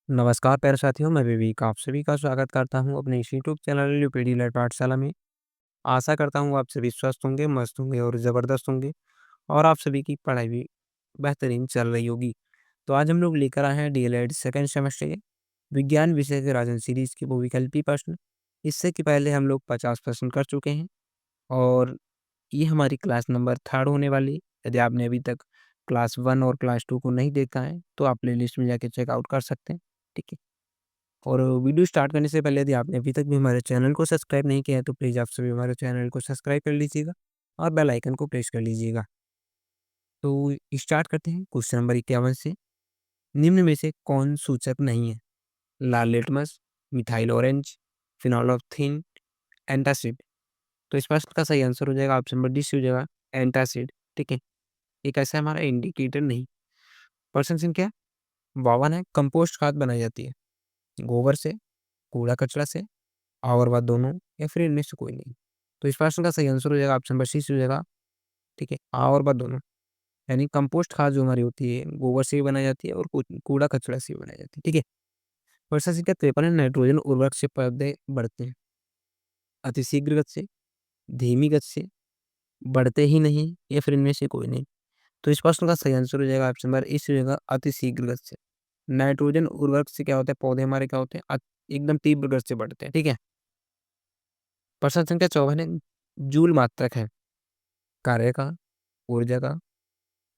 नमस्कार प्यारे साथियों, मैं विवेक आप सभी का स्वागत करता हूँ अपने इस यूट्यूब चैनल यूपीडी लाइट पाठशाला में। आशा करता हूँ आप सभी स्वस्थ होंगे, मस्त होंगे और ज़बरदस्त होंगे और आप सभी की पढ़ाई भी बेहतरीन चल रही होगी। तो आज हम लोग लेकर आए हैं डीएलएड सेकंड सेमेस्टर के विज्ञान विषय के राजन सीरीज के बहुविकल्पी प्रश्न। इससे कि पहले हम लोग 50 प्रश्न कर चुके हैं और ये हमारी क्लास नंबर 3 होने वाली है। यदि आपने अभी तक क्लास 1 और क्लास 2 को नहीं देखा है, तो आप प्लेलिस्ट में जाके चेकआउट कर सकते हैं। ठीक है? और वीडियो स्टार्ट करने से पहले यदि आपने अभी तक भी हमारे चैनल को सब्सक्राइब नहीं किया है तो प्लीज़ आप सभी हमारे चैनल को सब्सक्राइब कर लीजिएगा और बेल आइकन को प्रेस कर लीजिएगा। तो स्टार्ट करते हैं क्वेश्चन नंबर 51 से। निम्न में से कौन सूचक नहीं है? लाल लिटमस, मिथाइल ऑरेंज, फिनोल्फथीन, एंटासिड। तो इस प्रश्न का सही आंसर हो जाएगा ऑप्शन नंबर डी सी हो जाएगा एंटासिड। ठीक है? एक ऐसा हमारा इंडिकेटर नहीं। प्रश्न संख्या 52 है। कंपोस्ट खाद बनाई जाती है गोबर से, कूड़ा कचरा से और वह दोनों या फिर इनमें से कोई नहीं। तो इस प्रश्न का सही आंसर हो जाएगा ऑप्शन नंबर सी हो जाएगा। ठीक है, आ और ब दोनों। यानी कंपोस्ट खाद जो हमारी होती है गोबर से भी बनाई जाती है और कूड़ा कचरा से भी बनाई जाती है। ठीक है, वर्षा से क्या 53 है, नाइट्रोजन उर्वरक से पौधे बढ़ते हैं अति शीघ्र गति से, धीमी गति से, बढ़ते ही नहीं या फिर इनमें से कोई नहीं। तो इस प्रश्न का सही आंसर हो जाएगा ऑप्शन नंबर इस हो जाएगा अति शीघ्र गति से। नाइट्रोजन उर्वरक से क्या होता है, पौधे हमारे क्या होते हैं एकदम तीव्र गति से बढ़ते हैं। ठीक है, प्रश्न संख्या 54 है। जूल मात्रक है कार्य का, ऊर्जा का,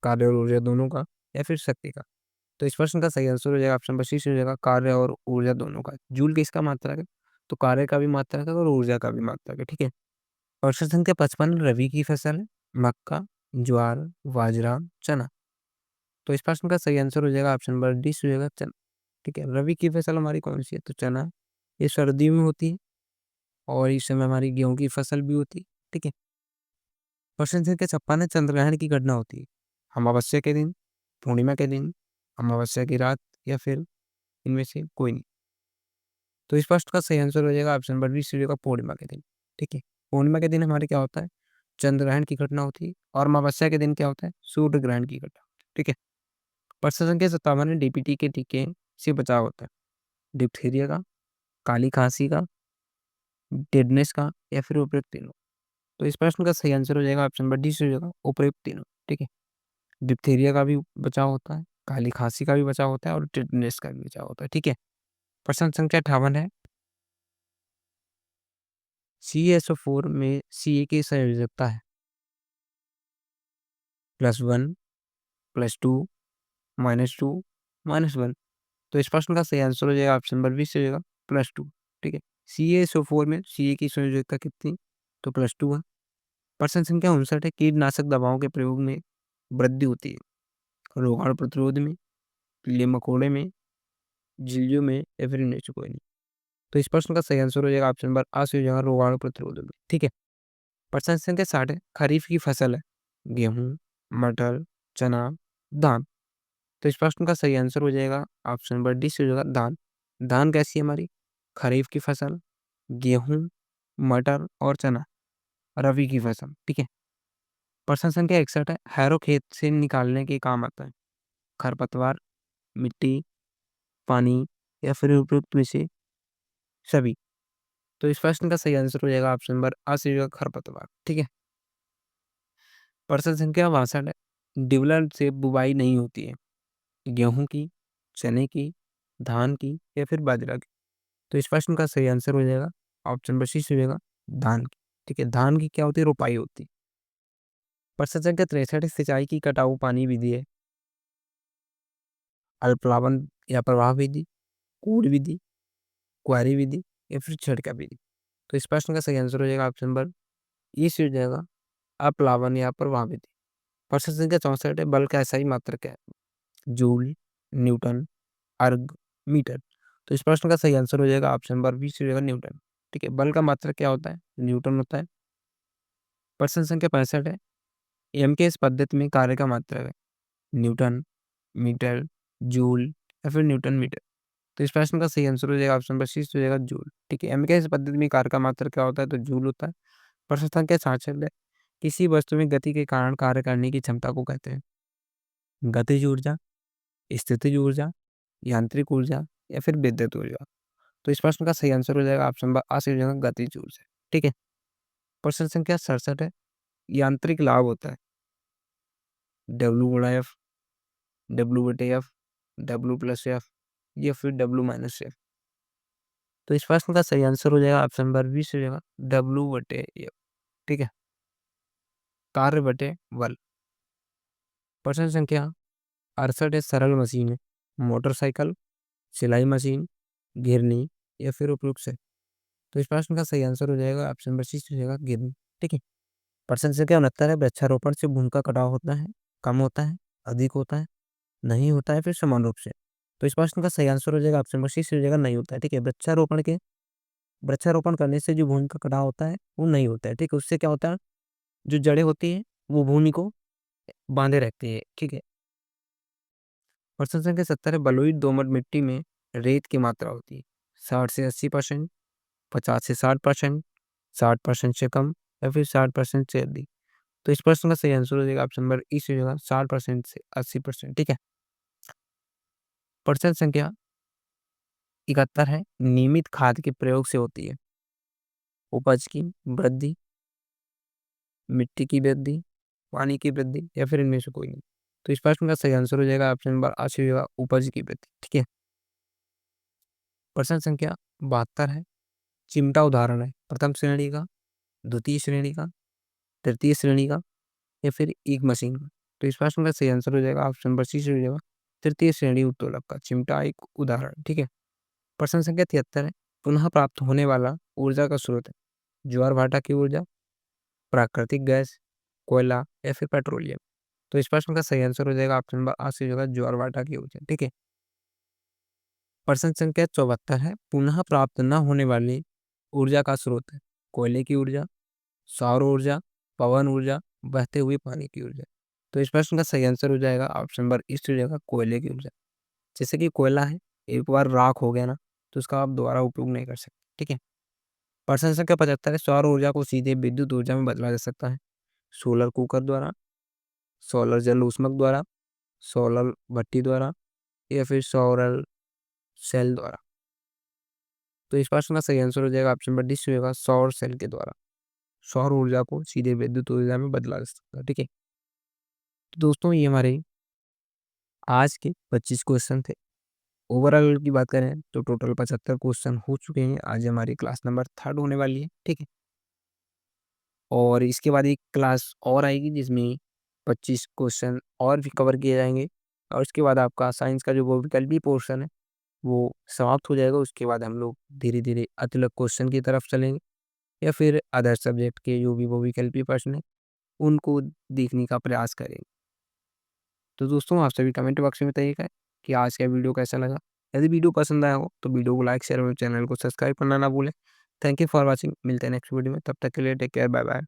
कार्य और ऊर्जा दोनों का या फिर शक्ति का। तो इस प्रश्न का सही आंसर हो जाएगा ऑप्शन नंबर सी हो जाएगा कार्य और ऊर्जा दोनों का। जूल किसका मात्रक है? तो कार्य का भी मात्रक है और ऊर्जा का भी मात्रक है। ठीक है, प्रश्न संख्या 55 रवि की फसल है मक्का, ज्वार, बाजरा, चना। तो इस प्रश्न का सही आंसर हो जाएगा ऑप्शन नंबर डी हो जाएगा चना। ठीक है, रवि की फसल हमारी कौन सी है? तो चना। ये सर्दियों में होती है और इस समय हमारी गेहूं की फसल भी होती है। ठीक है, प्रश्न संख्या 56 है। चंद्रग्रहण की घटना होती है अमावस्या के दिन, पूर्णिमा के दिन, अमावस्या की रात या फिर इनमें से कोई नहीं। तो इस प्रश्न का सही आंसर हो जाएगा ऑप्शन नंबर बी सी का पूर्णिमा के दिन। ठीक है, पूर्णिमा के दिन हमारे क्या होता है? चंद्रग्रहण की घटना होती है और अमावस्या के दिन क्या होता है? सूर्य ग्रहण की घटना। ठीक है, प्रश्न संख्या 57 है। डीपीटी के टीके से बचाव होता है डिप्थीरिया का, काली खांसी का, टेटनस का या फिर उपयुक्त तीनों। तो इस प्रश्न का सही आंसर हो जाएगा ऑप्शन नंबर डी से हो जाएगा उपयुक्त तीनों। ठीक है, डिप्थीरिया का भी बचाव होता है, काली खांसी का भी बचाव होता है और टिटनेस का भी बचाव होता है। ठीक है, प्रश्न संख्या 58 है। CaSO4 में Ca की संयोजकता है +1, +2, -2, -1। तो इस प्रश्न का सही आंसर हो जाएगा ऑप्शन नंबर बी से हो जाएगा +2। ठीक है, CaSO4 में Ca की संयोजकता कितनी? तो +2 है। प्रश्न संख्या 59 है। कीटनाशक दवाओं के प्रयोग में वृद्धि होती है रोगाणु प्रतिरोध में, कीड़े मकोड़े में, झिल्लियों में या फिर इनमें से कोई नहीं। तो इस प्रश्न का सही आंसर हो जाएगा ऑप्शन नंबर आ से हो जाएगा रोगाणु प्रतिरोध में। ठीक है, प्रश्न संख्या 60 है। खरीफ की फसल है गेहूं, मटर, चना, धान। तो इस प्रश्न का सही आंसर हो जाएगा ऑप्शन नंबर डी से हो जाएगा धान। धान कैसी है हमारी? खरीफ की फसल, गेहूं, मटर और चना रबी की फसल। ठीक है, प्रश्न संख्या 61 है। हैरो खेत से निकालने के काम आता है खरपतवार, मिट्टी, पानी या फिर उपयुक्त में से सभी। तो इस प्रश्न का सही आंसर हो जाएगा ऑप्शन नंबर आ से हो जाएगा खरपतवार। ठीक है, प्रश्न संख्या 62 है। डिवलर से बुवाई नहीं होती है गेहूं की, चने की, धान की या फिर बाजरा की। तो इस प्रश्न का सही आंसर हो जाएगा ऑप्शन नंबर सी से हो जाएगा धान की। ठीक है, धान की क्या होती है? रोपाई होती है। प्रश्न संख्या 63 है। सिंचाई की कटाऊ पानी विधि है अल्पप्लावन या प्रवाह विधि, कूड़ विधि, क्वारी विधि या फिर छिड़का विधि। तो इस प्रश्न का सही आंसर हो जाएगा ऑप्शन नंबर ई से हो जाएगा अप्लावन या प्रवाह विधि। प्रश्न संख्या 64 है। बल का SI मात्रक है जूल, न्यूटन, अर्ग, मीटर। तो इस प्रश्न का सही आंसर हो जाएगा ऑप्शन नंबर बी से हो जाएगा न्यूटन। ठीक है, बल का मात्रक क्या होता है? न्यूटन होता है। प्रश्न संख्या 65 है। एम के इस पद्धति में कार्य का मात्रक है न्यूटन, मीटर, जूल या फिर न्यूटन मीटर। तो इस प्रश्न का सही आंसर हो जाएगा ऑप्शन नंबर सी हो जाएगा जूल। ठीक है, एम के इस पद्धति में कार्य का मात्रक क्या होता है? तो जूल होता है। प्रश्न संख्या 66 है। किसी वस्तु में गति के कारण कार्य करने की क्षमता को कहते हैं गतिज ऊर्जा, स्थितिज ऊर्जा, यांत्रिक ऊर्जा या फिर विद्युत ऊर्जा। तो इस प्रश्न का सही आंसर हो जाएगा ऑप्शन नंबर आ से हो जाएगा गतिज ऊर्जा। ठीक है। प्रश्न संख्या 67 है, यांत्रिक लाभ होता है डब्ल्यू गुणा एफ, डब्ल्यू बटे एफ, डब्ल्यू प्लस एफ या फिर डब्ल्यू माइनस एफ। तो इस प्रश्न का सही आंसर हो जाएगा ऑप्शन नंबर बी से हो जाएगा डब्ल्यू बटे एफ। ठीक है। कार्य बटे बल। प्रश्न संख्या 68 है, सरल मशीन है मोटरसाइकिल, सिलाई मशीन, घिरनी या फिर उपयुक्त है। तो इस प्रश्न का सही आंसर हो जाएगा ऑप्शन नंबर सी से हो जाएगा घिरनी। ठीक है। प्रश्न संख्या 69 है, वृक्षारोपण से भूमि का कटाव होता है, कम होता है, अधिक होता है, नहीं होता है, फिर समान रूप से। तो इस प्रश्न का सही आंसर हो जाएगा ऑप्शन नंबर सी से हो जाएगा नहीं होता है। ठीक है। वृक्षारोपण करने से जो भूमि का कटाव होता है वो नहीं होता है। ठीक है। उससे क्या होता है, जो जड़ें होती है वो भूमि को बांधे रखती है। ठीक है। प्रश्न संख्या 70 है, बलुई दोमट मिट्टी में रेत की मात्रा होती है 60 से 80%, 50 से 60%, 60% से कम या फिर 60% से अधिक। तो इस प्रश्न का सही आंसर हो जाएगा ऑप्शन नंबर ई से हो जाएगा 60% से 80%। ठीक है। प्रश्न संख्या 71 है, नियमित खाद के प्रयोग से होती है उपज की वृद्धि, मिट्टी की वृद्धि, पानी की वृद्धि या फिर इनमें से कोई नहीं। तो इस प्रश्न का सही आंसर हो जाएगा ऑप्शन नंबर आ से हो जाएगा उपज की वृद्धि। ठीक है। प्रश्न संख्या 72 है, चिमटा उदाहरण है प्रथम श्रेणी का, द्वितीय श्रेणी का, तृतीय श्रेणी का या फिर एक मशीन का। तो इस प्रश्न का सही आंसर हो जाएगा ऑप्शन नंबर सी से हो जाएगा तृतीय श्रेणी उत्तोलक का चिमटा एक उदाहरण। ठीक है। प्रश्न संख्या 73 है, पुनः प्राप्त होने वाला ऊर्जा का स्रोत है ज्वार भाटा की ऊर्जा, प्राकृतिक गैस, कोयला या फिर पेट्रोलियम। तो इस प्रश्न का सही आंसर हो जाएगा ऑप्शन नंबर आ से हो जाएगा ज्वार भाटा की ऊर्जा। ठीक है। प्रश्न संख्या 74 है, पुनः प्राप्त न होने वाली ऊर्जा का स्रोत है कोयले की ऊर्जा, सौर ऊर्जा, पवन ऊर्जा, बहते हुए पानी की ऊर्जा। तो इस प्रश्न का सही आंसर हो जाएगा ऑप्शन नंबर इस हो जाएगा कोयले की ऊर्जा। जैसे कि कोयला है, एक बार राख हो गया ना तो उसका आप दोबारा उपयोग नहीं कर सकते। ठीक है। प्रश्न संख्या 75 है, सौर ऊर्जा को सीधे विद्युत ऊर्जा में बदला जा सकता है सोलर कुकर द्वारा, सोलर जल ऊष्मक द्वारा, सोलर भट्टी द्वारा या फिर सौर सेल द्वारा। तो इस प्रश्न का सही आंसर हो जाएगा ऑप्शन नंबर डी से होगा सौर सेल के द्वारा। सौर ऊर्जा को सीधे विद्युत ऊर्जा में बदला जा सकता है। ठीक है। तो दोस्तों ये हमारे आज के 25 क्वेश्चन थे। ओवरऑल की बात करें तो टोटल 75 क्वेश्चन हो चुके हैं। आज हमारी क्लास नंबर 3 होने वाली है। ठीक है। और इसके बाद एक क्लास और आएगी जिसमें 25 क्वेश्चन और भी कवर किए जाएंगे और उसके बाद आपका साइंस का जो वो विकल्पी पोर्शन है वो समाप्त हो जाएगा। उसके बाद हम लोग धीरे धीरे अतिलक क्वेश्चन की तरफ चलेंगे या फिर अदर सब्जेक्ट के जो भी वो विकल्पी प्रश्न है उनको देखने का प्रयास करेंगे। तो दोस्तों आप सभी कमेंट बॉक्स में बताइएगा कि आज का वीडियो कैसा लगा। यदि वीडियो पसंद आया हो तो वीडियो को लाइक शेयर और चैनल को सब्सक्राइब करना ना भूलें। Thank you for watching. मिलते हैं नेक्स्ट वीडियो में, तब तक के लिए टेक केयर, बाय बाय।